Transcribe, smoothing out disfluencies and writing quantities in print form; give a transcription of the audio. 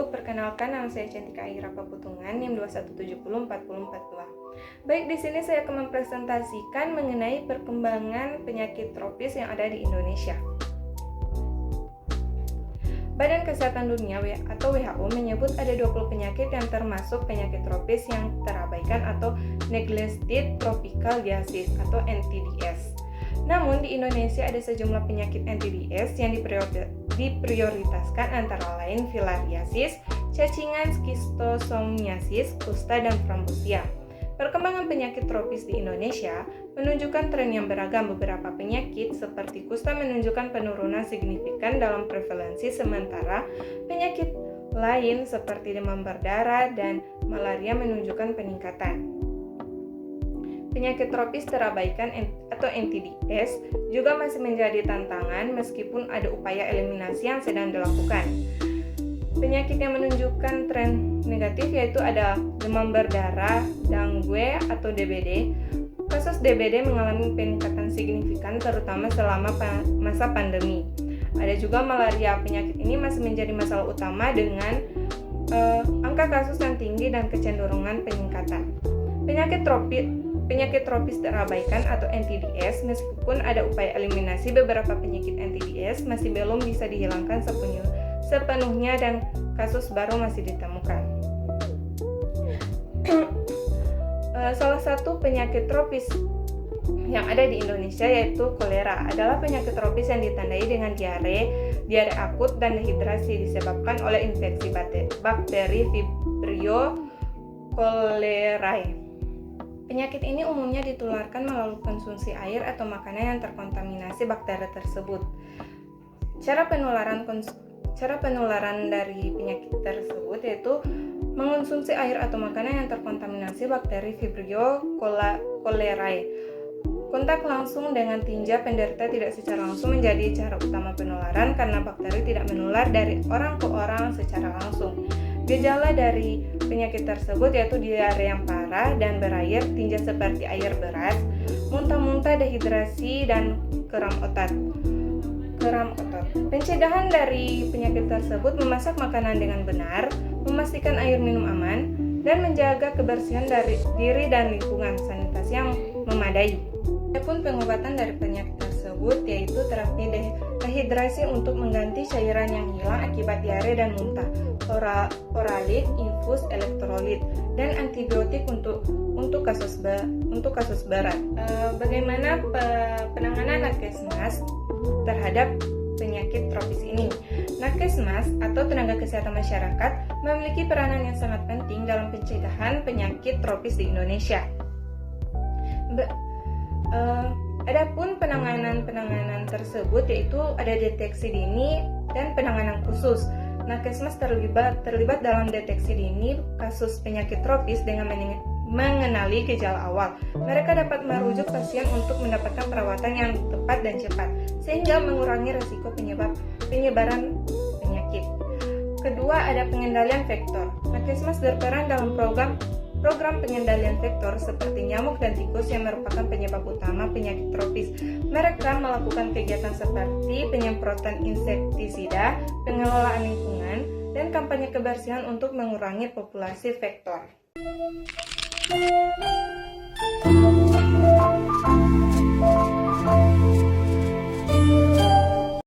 perkenalkan, nama saya Cantika Aira Paputungan, NIM 21704042. Baik, di sini saya akan mempresentasikan mengenai perkembangan penyakit tropis yang ada di Indonesia. Badan Kesehatan Dunia atau WHO menyebut ada 20 penyakit yang termasuk penyakit tropis yang terabaikan atau neglected tropical disease atau NTDs. Namun di Indonesia ada sejumlah penyakit NTDs yang diprioritaskan antara lain filariasis, cacingan, skistosomiasis, kusta, dan frambosia. Perkembangan penyakit tropis di Indonesia menunjukkan tren yang beragam. Beberapa penyakit seperti kusta menunjukkan penurunan signifikan dalam prevalensi, sementara penyakit lain seperti demam berdarah dan malaria menunjukkan peningkatan. Penyakit tropis terabaikan atau NTDs juga masih menjadi tantangan meskipun ada upaya eliminasi yang sedang dilakukan. Penyakit yang menunjukkan tren negatif yaitu ada demam berdarah, dengue atau DBD. Kasus DBD mengalami peningkatan signifikan terutama selama masa pandemi. Ada juga malaria. Penyakit ini masih menjadi masalah utama dengan angka kasus yang tinggi dan kecenderungan peningkatan. Penyakit tropis terabaikan atau NTDs, meskipun ada upaya eliminasi, beberapa penyakit NTDs masih belum bisa dihilangkan sepenuhnya dan kasus baru masih ditemukan. Salah satu penyakit tropis yang ada di Indonesia yaitu kolera adalah penyakit tropis yang ditandai dengan diare akut dan dehidrasi disebabkan oleh infeksi bakteri Vibrio cholerae. Penyakit ini umumnya ditularkan melalui konsumsi air atau makanan yang terkontaminasi bakteri tersebut. Cara penularan dari penyakit tersebut yaitu mengonsumsi air atau makanan yang terkontaminasi bakteri Vibrio cholerae. Kontak langsung dengan tinja penderita tidak secara langsung menjadi cara utama penularan karena bakteri tidak menular dari orang ke orang secara langsung. Gejala dari penyakit tersebut yaitu diare yang parah dan berair, tinja seperti air beras, muntah-muntah, dehidrasi, dan kram otot. Pencegahan dari penyakit tersebut memasak makanan dengan benar, memastikan air minum aman, dan menjaga kebersihan dari diri dan lingkungan, sanitasi yang memadai. Adapun pengobatan dari penyakit tersebut yaitu terapi dehidrasi untuk mengganti cairan yang hilang akibat diare dan muntah, oralit, infus elektrolit, dan antibiotik untuk kasus berat. Bagaimana penanganan Nakesmas terhadap penyakit tropis ini? Nakesmas atau tenaga kesehatan masyarakat memiliki peranan yang sangat penting dalam pencegahan penyakit tropis di Indonesia. Adapun penanganan tersebut yaitu ada deteksi dini dan penanganan khusus. Nakesmas terlibat dalam deteksi dini kasus penyakit tropis dengan mengenali gejala awal. Mereka dapat merujuk pasien untuk mendapatkan perawatan yang tepat dan cepat, sehingga mengurangi risiko penyebaran penyakit. Kedua, ada pengendalian vektor. Nakesmas berperan dalam program pengendalian vektor seperti nyamuk dan tikus yang merupakan penyebab utama penyakit tropis. Mereka melakukan kegiatan seperti penyemprotan insektisida, pengelolaan lingkungan, dan kampanye kebersihan untuk mengurangi populasi vektor.